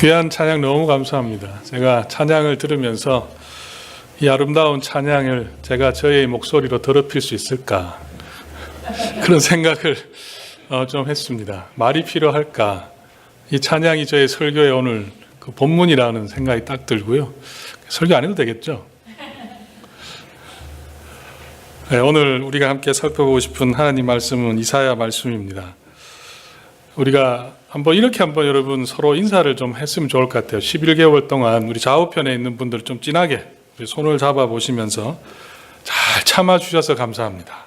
귀한 찬양 너무 감사합니다. 제가 찬양을 들으면서 이 아름다운 찬양을 제가 저의 목소리로 더럽힐 수 있을까 그런 생각을 좀 했습니다. 말이 필요할까? 이 찬양이 저의 설교의 오늘 그 본문이라는 생각이 딱 들고요. 설교 안 해도 되겠죠? 네, 오늘 우리가 함께 살펴보고 싶은 하나님 말씀은 이사야 말씀입니다. 우리가 한번 여러분 서로 인사를 좀 했으면 좋을 것 같아요. 11개월 동안 우리 좌우편에 있는 분들 좀 진하게 손을 잡아 보시면서 잘 참아 주셔서 감사합니다.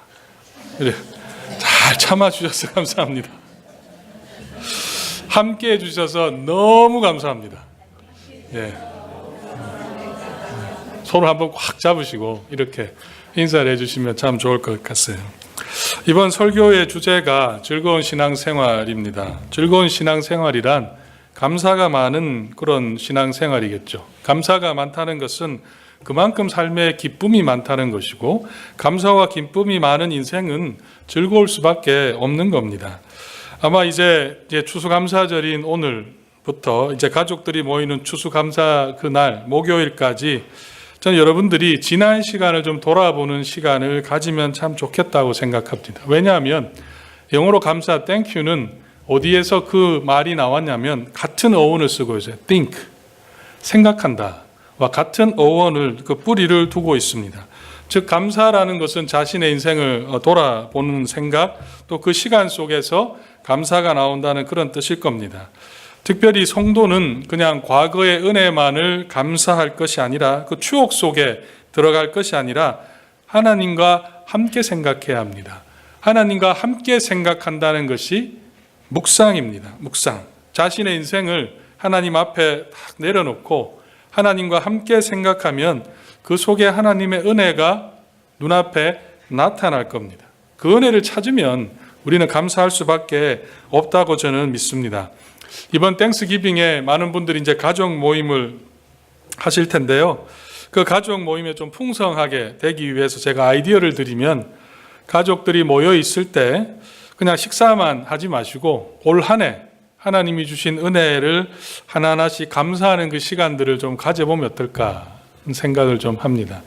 잘 참아 주셔서 감사합니다. 함께 해 주셔서 너무 감사합니다. 예. 서로 한번 꽉 잡으시고 이렇게 인사를 해 주시면 참 좋을 것 같았어요. 이번 설교의 주제가 즐거운 신앙생활입니다. 즐거운 신앙생활이란 감사가 많은 그런 신앙생활이겠죠. 감사가 많다는 것은 그만큼 삶에 기쁨이 많다는 것이고, 감사와 기쁨이 많은 인생은 즐거울 수밖에 없는 겁니다. 아마 이제 추수감사절인 오늘부터 이제 가족들이 모이는 추수감사 그날 목요일까지 저는 여러분들이 지난 시간을 좀 돌아보는 시간을 가지면 참 좋겠다고 생각합니다. 왜냐하면 영어로 감사, thank you는 어디에서 그 말이 나왔냐면 같은 어원을 쓰고 있어요. think, 생각한다 와 같은 어원을 그 뿌리를 두고 있습니다. 즉 감사라는 것은 자신의 인생을 돌아보는 생각, 또 그 시간 속에서 감사가 나온다는 그런 뜻일 겁니다. 특별히 성도는 그냥 과거의 은혜만을 감사할 것이 아니라 그 추억 속에 들어갈 것이 아니라 하나님과 함께 생각해야 합니다. 하나님과 함께 생각한다는 것이 묵상입니다. 묵상. 자신의 인생을 하나님 앞에 딱 내려놓고 하나님과 함께 생각하면 그 속에 하나님의 은혜가 눈앞에 나타날 겁니다. 그 은혜를 찾으면 우리는 감사할 수밖에 없다고 저는 믿습니다. 이번 땡스기빙에 많은 분들이 이제 가족 모임을 하실 텐데요. 그 가족 모임에 좀 풍성하게 되기 위해서 제가 아이디어를 드리면, 가족들이 모여 있을 때 그냥 식사만 하지 마시고 올 한 해 하나님이 주신 은혜를 하나하나씩 감사하는 그 시간들을 좀 가져보면 어떨까 생각을 좀 합니다.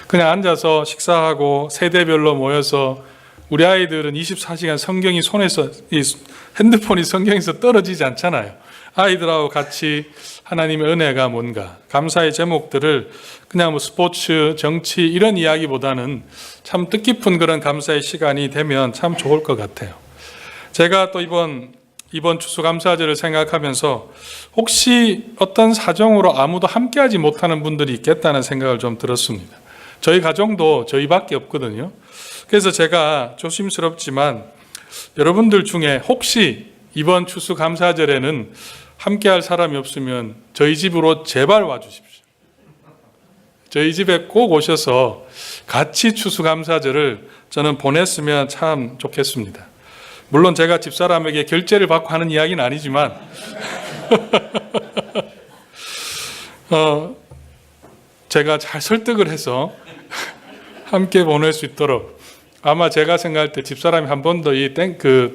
그냥 앉아서 식사하고 세대별로 모여서, 우리 아이들은 24시간 성경이 손에서, 이 핸드폰이 성경에서 떨어지지 않잖아요. 아이들하고 같이 하나님의 은혜가 뭔가, 감사의 제목들을 그냥 스포츠, 정치 이런 이야기보다는 참 뜻깊은 그런 감사의 시간이 되면 참 좋을 것 같아요. 제가 또 이번 추수감사절을 생각하면서 혹시 어떤 사정으로 아무도 함께하지 못하는 분들이 있겠다는 생각을 좀 들었습니다. 저희 가정도 저희밖에 없거든요. 그래서 제가 조심스럽지만 여러분들 중에 혹시 이번 추수감사절에는 함께할 사람이 없으면 저희 집으로 제발 와주십시오. 저희 집에 꼭 오셔서 같이 추수감사절을 저는 보냈으면 참 좋겠습니다. 물론 제가 집사람에게 결제를 받고 하는 이야기는 아니지만 제가 잘 설득을 해서 함께 보낼 수 있도록, 아마 제가 생각할 때 집사람이 한 번도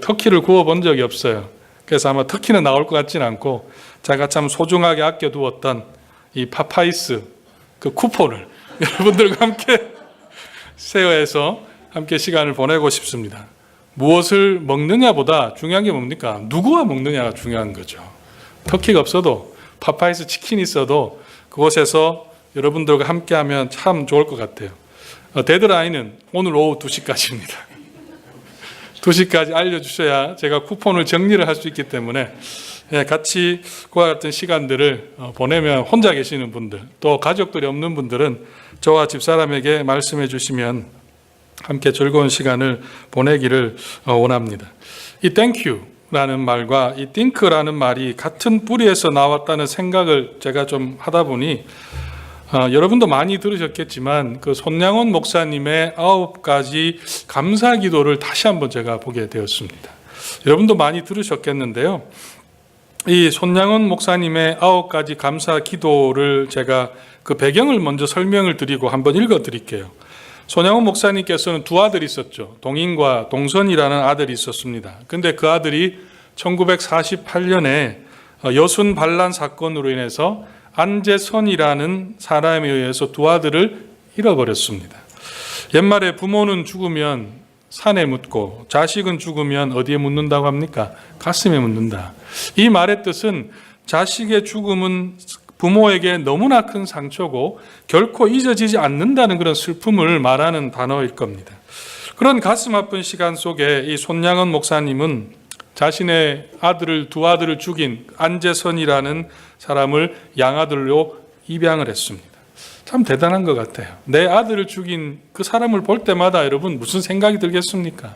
터키를 구워본 적이 없어요. 그래서 아마 터키는 나올 것 같지는 않고 제가 참 소중하게 아껴두었던 이 파파이스 그 쿠폰을 여러분들과 함께 쉐어해서 함께 시간을 보내고 싶습니다. 무엇을 먹느냐보다 중요한 게 뭡니까? 누구와 먹느냐가 중요한 거죠. 터키가 없어도, 파파이스 치킨이 있어도 그곳에서 여러분들과 함께하면 참 좋을 것 같아요. 데드라인은 오늘 오후 2시까지입니다. 2시까지 알려주셔야 제가 쿠폰을 정리를 할 수 있기 때문에 같이 그와 같은 시간들을 보내면, 혼자 계시는 분들, 또 가족들이 없는 분들은 저와 집사람에게 말씀해 주시면 함께 즐거운 시간을 보내기를 원합니다. 이 땡큐라는 말과 이 think라는 말이 같은 뿌리에서 나왔다는 생각을 제가 좀 하다 보니, 여러분도 많이 들으셨겠지만 그 손양원 목사님의 9가지 감사 기도를 다시 한번 제가 보게 되었습니다. 여러분도 많이 들으셨겠는데요. 이 손양원 목사님의 9가지 감사 기도를 제가 그 배경을 먼저 설명을 드리고 한번 읽어 드릴게요. 손양원 목사님께서는 두 아들이 있었죠. 동인과 동선이라는 아들이 있었습니다. 근데 그 아들이 1948년에 여순 반란 사건으로 인해서 안재선이라는 사람에 의해서 두 아들을 잃어버렸습니다. 옛말에 부모는 죽으면 산에 묻고 자식은 죽으면 어디에 묻는다고 합니까? 가슴에 묻는다. 이 말의 뜻은 자식의 죽음은 부모에게 너무나 큰 상처고 결코 잊어지지 않는다는 그런 슬픔을 말하는 단어일 겁니다. 그런 가슴 아픈 시간 속에 이 손양원 목사님은 자신의 두 아들을 죽인 안재선이라는 사람을 양아들로 입양을 했습니다. 참 대단한 것 같아요. 내 아들을 죽인 그 사람을 볼 때마다 여러분 무슨 생각이 들겠습니까?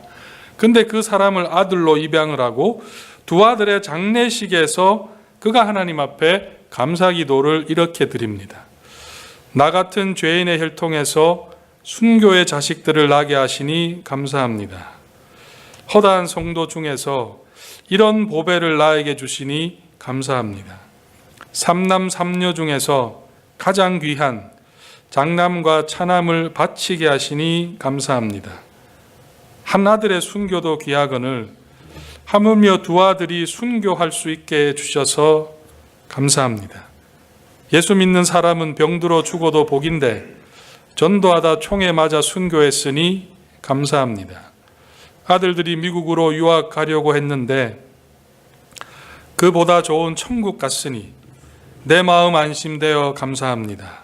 근데 그 사람을 아들로 입양을 하고 두 아들의 장례식에서 그가 하나님 앞에 감사기도를 이렇게 드립니다. 나 같은 죄인의 혈통에서 순교의 자식들을 나게 하시니 감사합니다. 허다한 성도 중에서 이런 보배를 나에게 주시니 감사합니다. 삼남 삼녀 중에서 가장 귀한 장남과 차남을 바치게 하시니 감사합니다. 한 아들의 순교도 귀하거늘 하물며 두 아들이 순교할 수 있게 해주셔서 감사합니다. 예수 믿는 사람은 병들어 죽어도 복인데 전도하다 총에 맞아 순교했으니 감사합니다. 아들들이 미국으로 유학 가려고 했는데 그보다 좋은 천국 갔으니 내 마음 안심되어 감사합니다.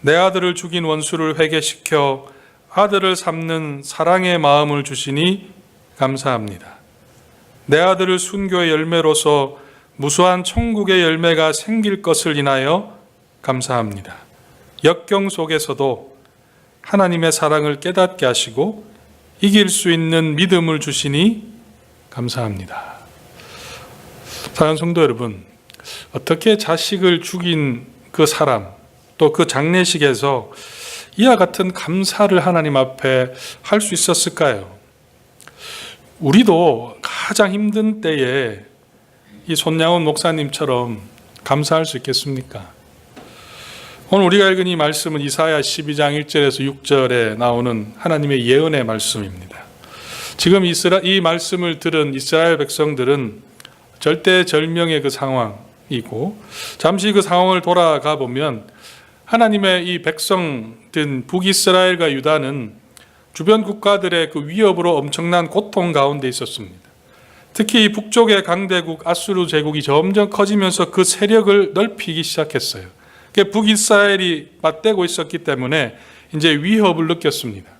내 아들을 죽인 원수를 회개시켜 아들을 삼는 사랑의 마음을 주시니 감사합니다. 내 아들을 순교의 열매로서 무수한 천국의 열매가 생길 것을 인하여 감사합니다. 역경 속에서도 하나님의 사랑을 깨닫게 하시고 이길 수 있는 믿음을 주시니 감사합니다. 사랑하는 성도 여러분, 어떻게 자식을 죽인 그 사람, 또 그 장례식에서 이와 같은 감사를 하나님 앞에 할 수 있었을까요? 우리도 가장 힘든 때에 이 손양원 목사님처럼 감사할 수 있겠습니까? 오늘 우리가 읽은 이 말씀은 이사야 12장 1절에서 6절에 나오는 하나님의 예언의 말씀입니다. 지금 이 말씀을 들은 이스라엘 백성들은 절대절명의 그 상황이고, 잠시 그 상황을 돌아가 보면 하나님의 이 백성된 북이스라엘과 유다는 주변 국가들의 그 위협으로 엄청난 고통 가운데 있었습니다. 특히 이 북쪽의 강대국 아수르 제국이 점점 커지면서 그 세력을 넓히기 시작했어요. 북이스라엘이 맞대고 있었기 때문에 이제 위협을 느꼈습니다.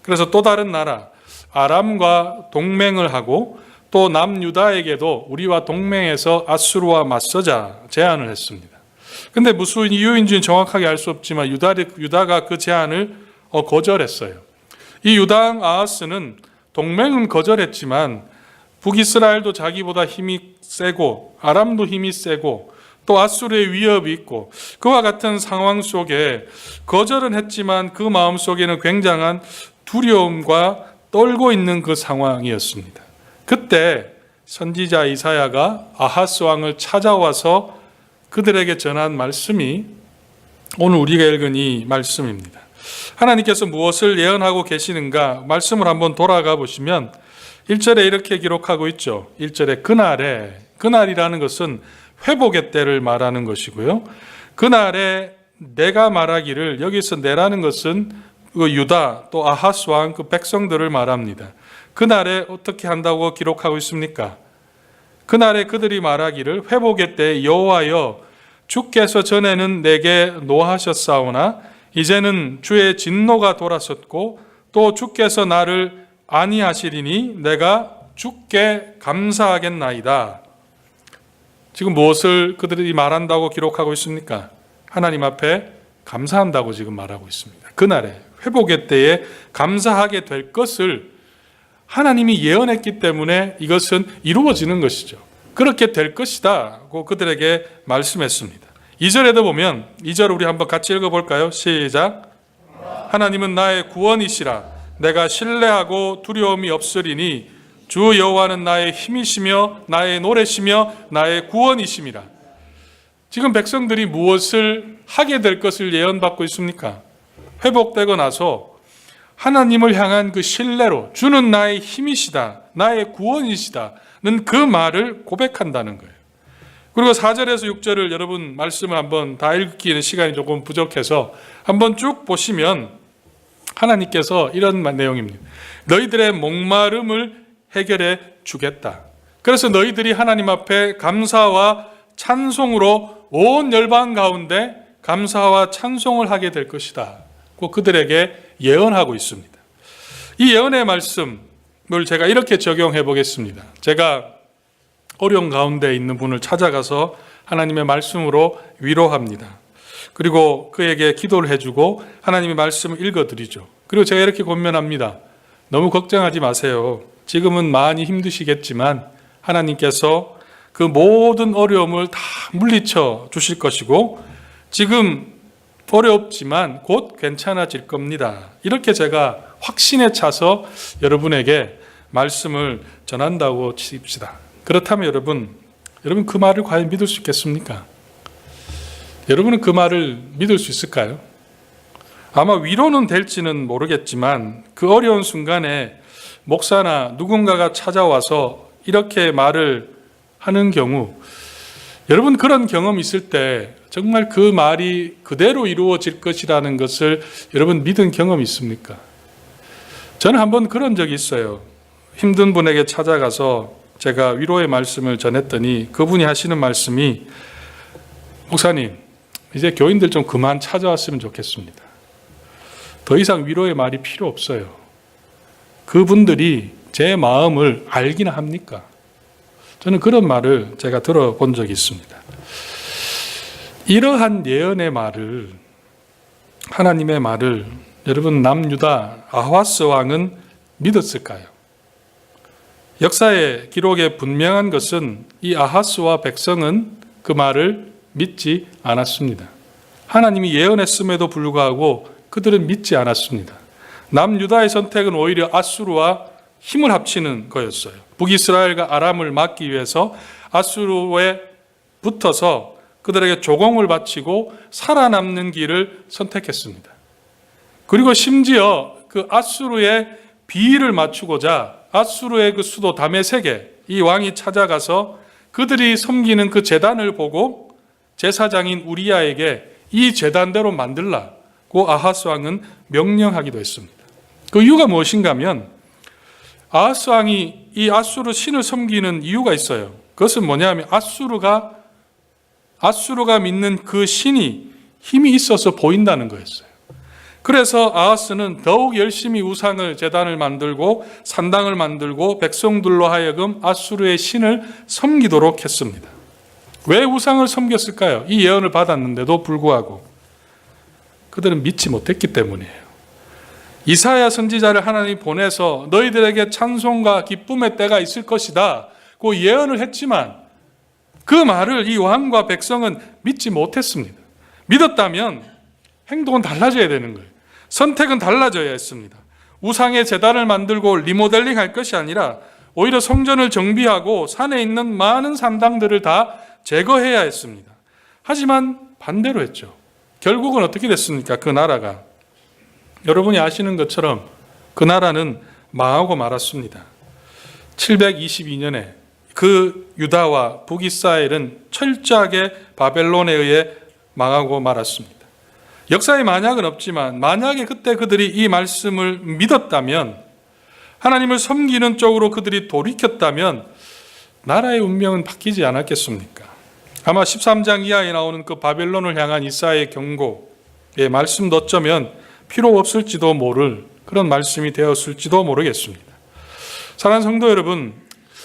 그래서 또 다른 나라 아람과 동맹을 하고 또 남유다에게도 우리와 동맹해서 아수르와 맞서자 제안을 했습니다. 근데 무슨 이유인지는 정확하게 알 수 없지만 유다가 그 제안을 거절했어요. 이 유다왕 아하스는 동맹은 거절했지만 북이스라엘도 자기보다 힘이 세고 아람도 힘이 세고 또 아수르의 위협이 있고 그와 같은 상황 속에 거절은 했지만 그 마음속에는 굉장한 두려움과 떨고 있는 그 상황이었습니다. 그때 선지자 이사야가 아하스 왕을 찾아와서 그들에게 전한 말씀이 오늘 우리가 읽은 이 말씀입니다. 하나님께서 무엇을 예언하고 계시는가 말씀을 한번 돌아가 보시면 1절에 이렇게 기록하고 있죠. 1절에 그날이라는 것은 회복의 때를 말하는 것이고요. 그날에 내가 말하기를, 여기서 내라는 것은 그 유다 또 아하스 왕 그 백성들을 말합니다. 그날에 어떻게 한다고 기록하고 있습니까? 그날에 그들이 말하기를 회복의 때 여호와여 주께서 전에는 내게 노하셨사오나 이제는 주의 진노가 돌아섰고 또 주께서 나를 아니하시리니 내가 주께 감사하겠나이다. 지금 무엇을 그들이 말한다고 기록하고 있습니까? 하나님 앞에 감사한다고 지금 말하고 있습니다. 그날에 회복의 때에 감사하게 될 것을 하나님이 예언했기 때문에 이것은 이루어지는 것이죠. 그렇게 될 것이다고 그들에게 말씀했습니다. 2절에도 보면 2절 우리 한번 같이 읽어볼까요? 시작. 하나님은 나의 구원이시라. 내가 신뢰하고 두려움이 없으리니 주 여호와는 나의 힘이시며 나의 노래시며 나의 구원이심이라. 지금 백성들이 무엇을 하게 될 것을 예언받고 있습니까? 회복되고 나서 하나님을 향한 그 신뢰로 주는 나의 힘이시다, 나의 구원이시다는 그 말을 고백한다는 거예요. 그리고 4절에서 6절을 여러분 말씀을 한번 다 읽기는 시간이 조금 부족해서 한번 쭉 보시면 하나님께서 이런 내용입니다. 너희들의 목마름을 해결해 주겠다. 그래서 너희들이 하나님 앞에 감사와 찬송으로 온 열방 가운데 감사와 찬송을 하게 될 것이다. 고 그들에게 예언하고 있습니다. 이 예언의 말씀을 제가 이렇게 적용해 보겠습니다. 제가 어려운 가운데 있는 분을 찾아가서 하나님의 말씀으로 위로합니다. 그리고 그에게 기도를 해주고 하나님의 말씀을 읽어드리죠. 그리고 제가 이렇게 권면합니다. 너무 걱정하지 마세요. 지금은 많이 힘드시겠지만 하나님께서 그 모든 어려움을 다 물리쳐 주실 것이고 지금 어렵지만 곧 괜찮아질 겁니다. 이렇게 제가 확신에 차서 여러분에게 말씀을 전한다고 칩시다. 그렇다면 여러분 그 말을 과연 믿을 수 있겠습니까? 여러분은 그 말을 믿을 수 있을까요? 아마 위로는 될지는 모르겠지만 그 어려운 순간에 목사나 누군가가 찾아와서 이렇게 말을 하는 경우 여러분 그런 경험이 있을 때 정말 그 말이 그대로 이루어질 것이라는 것을 여러분 믿은 경험이 있습니까? 저는 한번 그런 적이 있어요. 힘든 분에게 찾아가서 제가 위로의 말씀을 전했더니 그분이 하시는 말씀이 목사님 이제 교인들 좀 그만 찾아왔으면 좋겠습니다. 더 이상 위로의 말이 필요 없어요. 그분들이 제 마음을 알기나 합니까? 저는 그런 말을 제가 들어본 적이 있습니다. 이러한 예언의 말을 하나님의 말을 여러분 남유다 아하스 왕은 믿었을까요? 역사의 기록에 분명한 것은 이 아하스와 백성은 그 말을 믿지 않았습니다. 하나님이 예언했음에도 불구하고 그들은 믿지 않았습니다. 남유다의 선택은 오히려 아수르와 힘을 합치는 거였어요. 북이스라엘과 아람을 막기 위해서 아수르에 붙어서 그들에게 조공을 바치고 살아남는 길을 선택했습니다. 그리고 심지어 그 아수르의 비위를 맞추고자 아수르의 그 수도 다메섹에 이 왕이 찾아가서 그들이 섬기는 그 제단을 보고 제사장인 우리야에게 이 제단대로 만들라고 아하스 왕은 명령하기도 했습니다. 그 이유가 무엇인가 하면 아하스 왕이 이 아수르 신을 섬기는 이유가 있어요. 그것은 뭐냐면 아수르가 믿는 그 신이 힘이 있어서 보인다는 거였어요. 그래서 아하스는 더욱 열심히 우상을 제단을 만들고 산당을 만들고 백성들로 하여금 아수르의 신을 섬기도록 했습니다. 왜 우상을 섬겼을까요? 이 예언을 받았는데도 불구하고 그들은 믿지 못했기 때문이에요. 이사야 선지자를 하나님이 보내서 너희들에게 찬송과 기쁨의 때가 있을 것이다 그 예언을 했지만 그 말을 이 왕과 백성은 믿지 못했습니다. 믿었다면 행동은 달라져야 되는 거예요. 선택은 달라져야 했습니다. 우상의 제단을 만들고 리모델링 할 것이 아니라 오히려 성전을 정비하고 산에 있는 많은 산당들을 다 제거해야 했습니다. 하지만 반대로 했죠. 결국은 어떻게 됐습니까? 그 나라가 여러분이 아시는 것처럼 그 나라는 망하고 말았습니다. 722년에 그 유다와 북이스라엘은 철저하게 바벨론에 의해 망하고 말았습니다. 역사에 만약은 없지만 만약에 그때 그들이 이 말씀을 믿었다면 하나님을 섬기는 쪽으로 그들이 돌이켰다면 나라의 운명은 바뀌지 않았겠습니까? 아마 13장 이하에 나오는 그 바벨론을 향한 이사야의 경고의 말씀도 어쩌면 필요 없을지도 모를 그런 말씀이 되었을지도 모르겠습니다. 사랑하는 성도 여러분,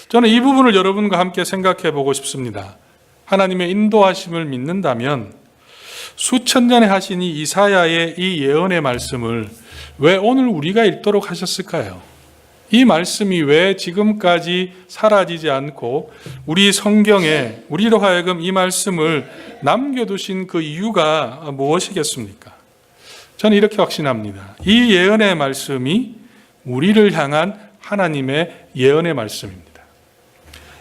저는 이 부분을 여러분과 함께 생각해 보고 싶습니다. 하나님의 인도하심을 믿는다면 수천 년에 하신 이 이사야의 이 예언의 말씀을 왜 오늘 우리가 읽도록 하셨을까요? 이 말씀이 왜 지금까지 사라지지 않고 우리 성경에 우리로 하여금 이 말씀을 남겨두신 그 이유가 무엇이겠습니까? 저는 이렇게 확신합니다. 이 예언의 말씀이 우리를 향한 하나님의 예언의 말씀입니다.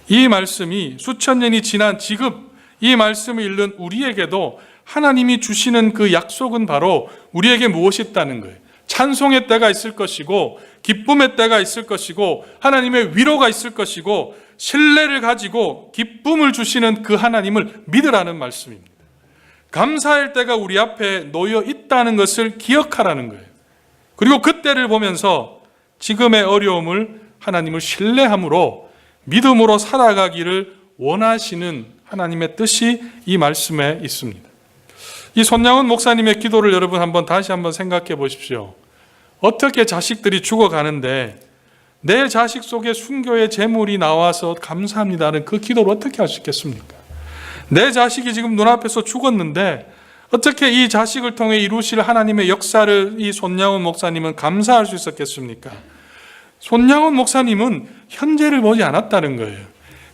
이 말씀이 수천 년이 지난 지금 이 말씀을 읽는 우리에게도 하나님이 주시는 그 약속은 바로 우리에게 무엇이 있다는 거예요. 찬송의 때가 있을 것이고 기쁨의 때가 있을 것이고 하나님의 위로가 있을 것이고 신뢰를 가지고 기쁨을 주시는 그 하나님을 믿으라는 말씀입니다. 감사할 때가 우리 앞에 놓여 있다는 것을 기억하라는 거예요. 그리고 그때를 보면서 지금의 어려움을 하나님을 신뢰함으로 믿음으로 살아가기를 원하시는 하나님의 뜻이 이 말씀에 있습니다. 이 손양원 목사님의 기도를 여러분 다시 한번 생각해 보십시오. 어떻게 자식들이 죽어가는데 내 자식 속에 순교의 제물이 나와서 감사합니다는 그 기도를 어떻게 할 수 있겠습니까? 내 자식이 지금 눈앞에서 죽었는데 어떻게 이 자식을 통해 이루실 하나님의 역사를 이 손양원 목사님은 감사할 수 있었겠습니까? 손양원 목사님은 현재를 보지 않았다는 거예요.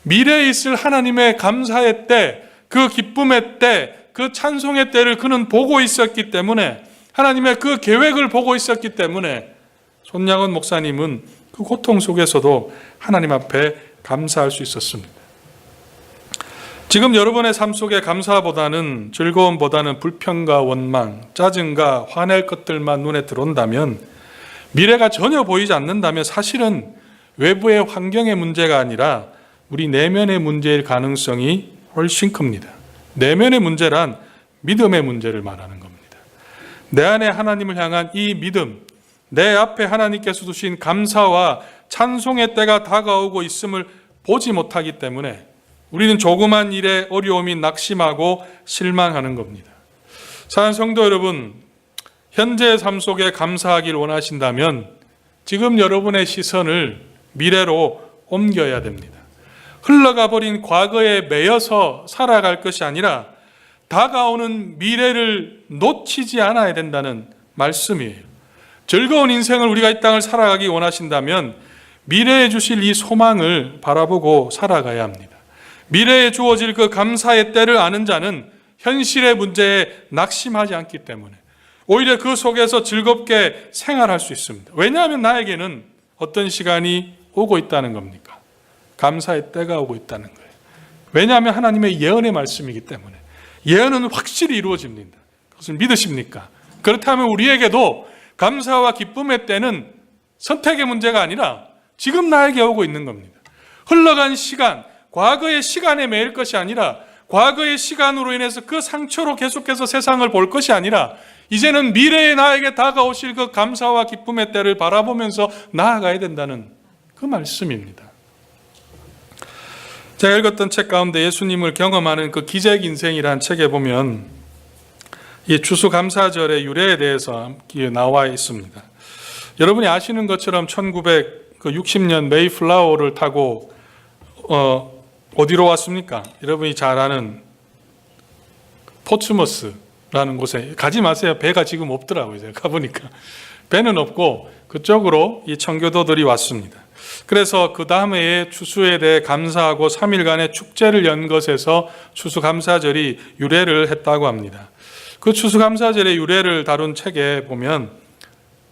미래에 있을 하나님의 감사의 때, 그 기쁨의 때, 그 찬송의 때를 그는 보고 있었기 때문에, 하나님의 그 계획을 보고 있었기 때문에 손양원 목사님은 그 고통 속에서도 하나님 앞에 감사할 수 있었습니다. 지금 여러분의 삶 속에 감사보다는, 즐거움보다는 불평과 원망, 짜증과 화낼 것들만 눈에 들어온다면, 미래가 전혀 보이지 않는다면 사실은 외부의 환경의 문제가 아니라 우리 내면의 문제일 가능성이 훨씬 큽니다. 내면의 문제란 믿음의 문제를 말하는 겁니다. 내 안에 하나님을 향한 이 믿음, 내 앞에 하나님께서 두신 감사와 찬송의 때가 다가오고 있음을 보지 못하기 때문에 우리는 조그만 일에 어려움이 낙심하고 실망하는 겁니다. 사랑하는 성도 여러분, 현재의 삶 속에 감사하길 원하신다면 지금 여러분의 시선을 미래로 옮겨야 됩니다. 흘러가 버린 과거에 매여서 살아갈 것이 아니라 다가오는 미래를 놓치지 않아야 된다는 말씀이에요. 즐거운 인생을 우리가 이 땅을 살아가기 원하신다면 미래에 주실 이 소망을 바라보고 살아가야 합니다. 미래에 주어질 그 감사의 때를 아는 자는 현실의 문제에 낙심하지 않기 때문에 오히려 그 속에서 즐겁게 생활할 수 있습니다. 왜냐하면 나에게는 어떤 시간이 오고 있다는 겁니까? 감사의 때가 오고 있다는 거예요. 왜냐하면 하나님의 예언의 말씀이기 때문에 예언은 확실히 이루어집니다. 그것을 믿으십니까? 그렇다면 우리에게도 감사와 기쁨의 때는 선택의 문제가 아니라 지금 나에게 오고 있는 겁니다. 흘러간 시간, 과거의 시간에 매일 것이 아니라 과거의 시간으로 인해서 그 상처로 계속해서 세상을 볼 것이 아니라 이제는 미래에 나에게 다가오실 그 감사와 기쁨의 때를 바라보면서 나아가야 된다는 그 말씀입니다. 제가 읽었던 책 가운데 예수님을 경험하는 그 기적 인생이라는 책에 보면 이 추수감사절의 유래에 대해서 나와 있습니다. 여러분이 아시는 것처럼 1960년 메이플라워를 타고 어디로 왔습니까? 여러분이 잘 아는 포츠머스라는 곳에 가지 마세요. 배가 지금 없더라고요. 제가 가보니까 배는 없고 그쪽으로 이 청교도들이 왔습니다. 그래서 그 다음에 추수에 대해 감사하고 3일간의 축제를 연 것에서 추수감사절이 유래를 했다고 합니다. 그 추수감사절의 유래를 다룬 책에 보면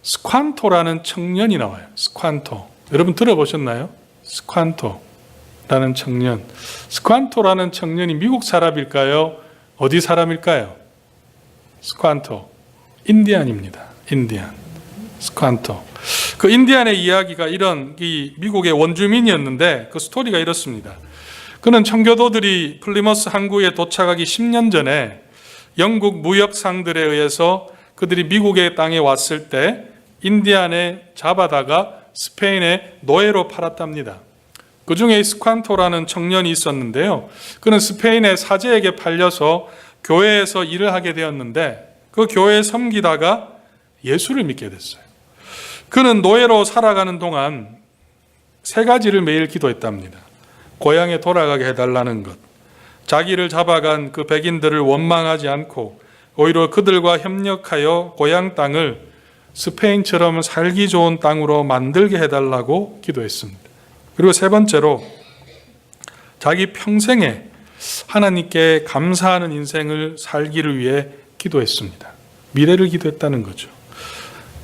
스ኳ토라는 청년이 나와요. 스ኳ토. 여러분 들어보셨나요? 스ኳ토라는 청년. 스ኳ토라는 청년이 미국 사람일까요? 어디 사람일까요? 스ኳ토. 인디안입니다. 인디안. 스ኳ토. 그 인디안의 이야기가 이 미국의 원주민이었는데 그 스토리가 이렇습니다. 그는 청교도들이 플리머스 항구에 도착하기 10년 전에 영국 무역상들에 의해서 그들이 미국의 땅에 왔을 때 인디안에 잡아다가 스페인에 노예로 팔았답니다. 그 중에 스ኳ토라는 청년이 있었는데요. 그는 스페인의 사제에게 팔려서 교회에서 일을 하게 되었는데 그 교회에 섬기다가 예수를 믿게 됐어요. 그는 노예로 살아가는 동안 3가지를 매일 기도했답니다. 고향에 돌아가게 해달라는 것, 자기를 잡아간 그 백인들을 원망하지 않고 오히려 그들과 협력하여 고향 땅을 스페인처럼 살기 좋은 땅으로 만들게 해달라고 기도했습니다. 그리고 3번째로 자기 평생에 하나님께 감사하는 인생을 살기를 위해 기도했습니다. 미래를 기도했다는 거죠.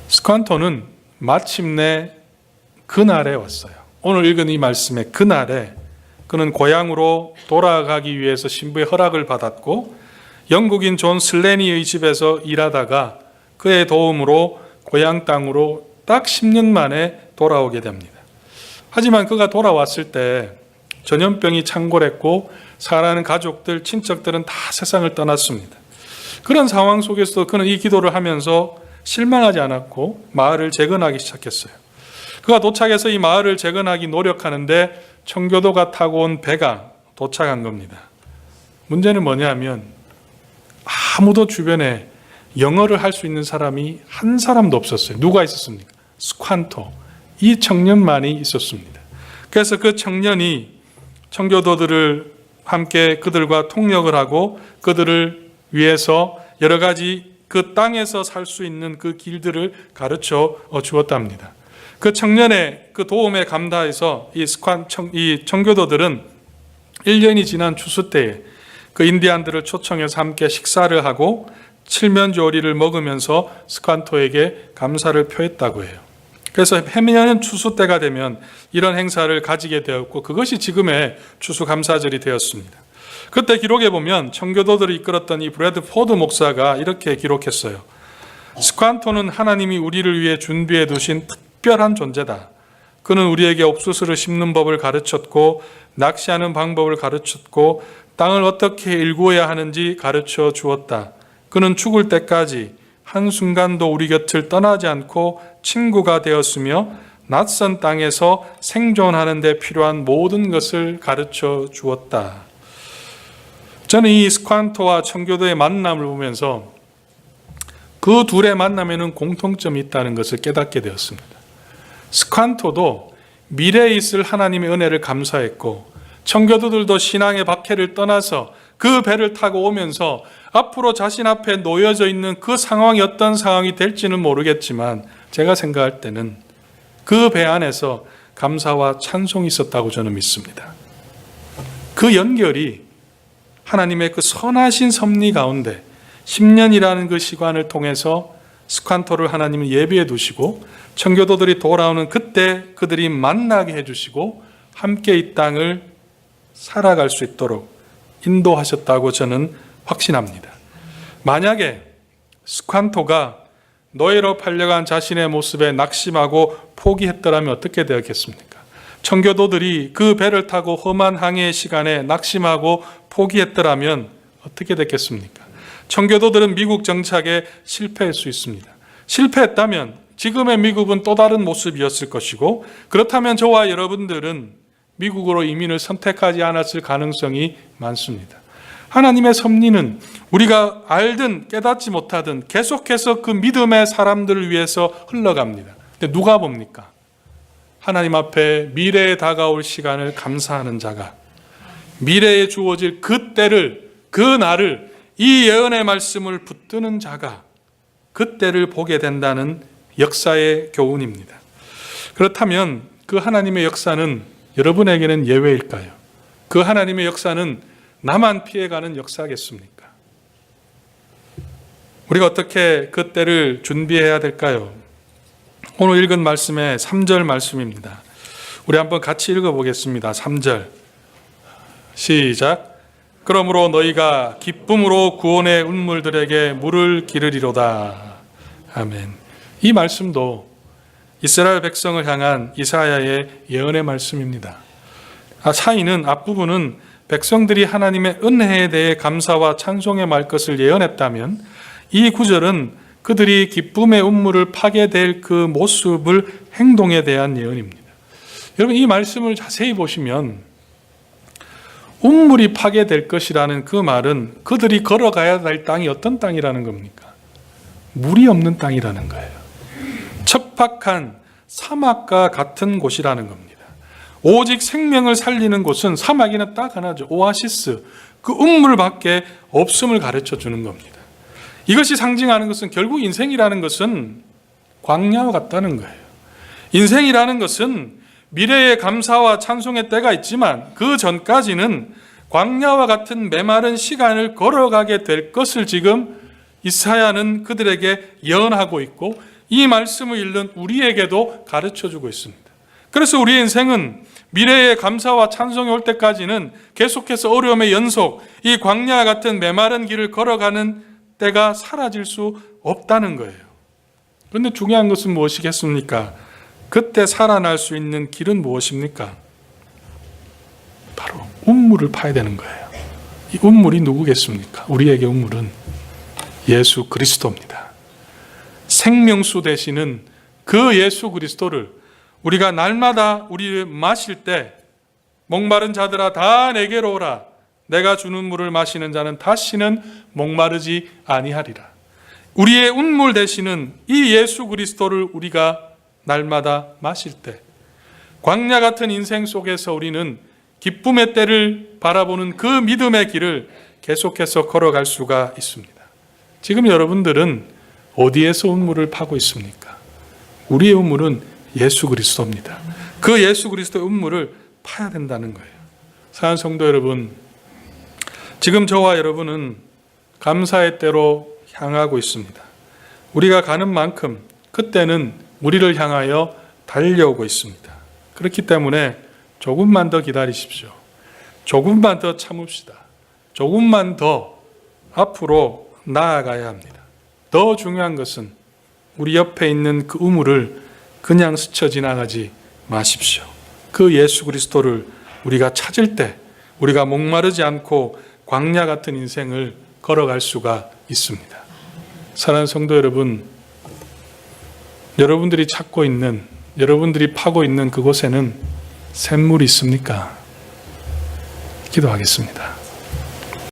스ኳ토는 마침내 그날에 왔어요. 오늘 읽은 이 말씀의 그날에 그는 고향으로 돌아가기 위해서 신부의 허락을 받았고 영국인 존 슬래니의 집에서 일하다가 그의 도움으로 고향 땅으로 딱 10년 만에 돌아오게 됩니다. 하지만 그가 돌아왔을 때 전염병이 창궐했고 사랑하는 가족들, 친척들은 다 세상을 떠났습니다. 그런 상황 속에서도 그는 이 기도를 하면서 실망하지 않았고 마을을 재건하기 시작했어요. 그가 도착해서 이 마을을 재건하기 노력하는데 청교도가 타고 온 배가 도착한 겁니다. 문제는 뭐냐면 아무도 주변에 영어를 할 수 있는 사람이 한 사람도 없었어요. 누가 있었습니까? 스칸토, 이 청년만이 있었습니다. 그래서 그 청년이 청교도들을 함께 그들과 통역을 하고 그들을 위해서 여러 가지 그 땅에서 살 수 있는 그 길들을 가르쳐 주었답니다. 그 청년의 그 도움에 감사해서 이 청교도들은 1년이 지난 추수 때에 그 인디안들을 초청해서 함께 식사를 하고 칠면조리를 먹으면서 스칸토에게 감사를 표했다고 해요. 그래서 해매년 추수 때가 되면 이런 행사를 가지게 되었고 그것이 지금의 추수감사절이 되었습니다. 그때 기록에 보면 청교도들을 이끌었던 이 브래드포드 목사가 이렇게 기록했어요. 스칸토는 하나님이 우리를 위해 준비해 두신 특별한 존재다. 그는 우리에게 옥수수를 심는 법을 가르쳤고 낚시하는 방법을 가르쳤고 땅을 어떻게 일구어야 하는지 가르쳐 주었다. 그는 죽을 때까지 한순간도 우리 곁을 떠나지 않고 친구가 되었으며 낯선 땅에서 생존하는 데 필요한 모든 것을 가르쳐 주었다. 저는 이 스칸토와 청교도의 만남을 보면서 그 둘의 만남에는 공통점이 있다는 것을 깨닫게 되었습니다. 스칸토도 미래에 있을 하나님의 은혜를 감사했고 청교도들도 신앙의 박해를 떠나서 그 배를 타고 오면서 앞으로 자신 앞에 놓여져 있는 그 상황이 어떤 상황이 될지는 모르겠지만 제가 생각할 때는 그 배 안에서 감사와 찬송이 있었다고 저는 믿습니다. 그 연결이 하나님의 그 선하신 섭리 가운데 10년이라는 그 시간을 통해서 스칸토를 하나님은 예비해 두시고 청교도들이 돌아오는 그때 그들이 만나게 해주시고 함께 이 땅을 살아갈 수 있도록 인도하셨다고 저는 확신합니다. 만약에 스칸토가 노예로 팔려간 자신의 모습에 낙심하고 포기했더라면 어떻게 되었겠습니까? 청교도들이 그 배를 타고 험한 항해의 시간에 낙심하고 포기했더라면 어떻게 됐겠습니까? 청교도들은 미국 정착에 실패할 수 있습니다. 실패했다면 지금의 미국은 또 다른 모습이었을 것이고 그렇다면 저와 여러분들은 미국으로 이민을 선택하지 않았을 가능성이 많습니다. 하나님의 섭리는 우리가 알든 깨닫지 못하든 계속해서 그 믿음의 사람들을 위해서 흘러갑니다. 근데 누가 봅니까? 하나님 앞에 미래에 다가올 시간을 감사하는 자가 미래에 주어질 그 때를 그 날을 이 예언의 말씀을 붙드는 자가 그 때를 보게 된다는 역사의 교훈입니다. 그렇다면 그 하나님의 역사는 여러분에게는 예외일까요? 그 하나님의 역사는 나만 피해가는 역사겠습니까? 우리가 어떻게 그 때를 준비해야 될까요? 오늘 읽은 말씀의 3절 말씀입니다. 우리 한번 같이 읽어보겠습니다. 3절 시작. 그러므로 너희가 기쁨으로 구원의 운물들에게 물을 기르리로다. 아멘. 이 말씀도 이스라엘 백성을 향한 이사야의 예언의 말씀입니다. 사이는 앞부분은 백성들이 하나님의 은혜에 대해 감사와 찬송의 말 것을 예언했다면 이 구절은 그들이 기쁨의 운물을 파게 될 그 모습을 행동에 대한 예언입니다. 여러분 이 말씀을 자세히 보시면 운물이 파게 될 것이라는 그 말은 그들이 걸어가야 할 땅이 어떤 땅이라는 겁니까? 물이 없는 땅이라는 거예요. 척박한 사막과 같은 곳이라는 겁니다. 오직 생명을 살리는 곳은 사막에는 딱 하나죠. 오아시스, 그 운물밖에 없음을 가르쳐 주는 겁니다. 이것이 상징하는 것은 결국 인생이라는 것은 광야와 같다는 거예요. 인생이라는 것은 미래의 감사와 찬송의 때가 있지만 그 전까지는 광야와 같은 메마른 시간을 걸어가게 될 것을 지금 이사야는 그들에게 예언하고 있고 이 말씀을 읽는 우리에게도 가르쳐주고 있습니다. 그래서 우리의 인생은 미래의 감사와 찬송이 올 때까지는 계속해서 어려움의 연속, 이 광야 같은 메마른 길을 걸어가는 때가 사라질 수 없다는 거예요. 그런데 중요한 것은 무엇이겠습니까? 그때 살아날 수 있는 길은 무엇입니까? 바로 운물을 파야 되는 거예요. 이 운물이 누구겠습니까? 우리에게 운물은 예수 그리스도입니다. 생명수 되시는 그 예수 그리스도를 우리가 날마다 우리를 마실 때 목마른 자들아 다 내게로 오라. 내가 주는 물을 마시는 자는 다시는 목마르지 아니하리라. 우리의 운물 되시는 이 예수 그리스도를 우리가 날마다 마실 때 광야 같은 인생 속에서 우리는 기쁨의 때를 바라보는 그 믿음의 길을 계속해서 걸어갈 수가 있습니다. 지금 여러분들은 어디에서 운물을 파고 있습니까? 우리의 운물은 예수 그리스도입니다. 그 예수 그리스도의 운물을 파야 된다는 거예요. 사랑하는 성도 여러분, 지금 저와 여러분은 감사의 때로 향하고 있습니다. 우리가 가는 만큼 그때는 우리를 향하여 달려오고 있습니다. 그렇기 때문에 조금만 더 기다리십시오. 조금만 더 참읍시다. 조금만 더 앞으로 나아가야 합니다. 더 중요한 것은 우리 옆에 있는 그 우물을 그냥 스쳐 지나가지 마십시오. 그 예수 그리스도를 우리가 찾을 때 우리가 목마르지 않고 광야 같은 인생을 걸어갈 수가 있습니다. 사랑하는 성도 여러분, 여러분들이 찾고 있는, 여러분들이 파고 있는 그곳에는 샘물이 있습니까? 기도하겠습니다.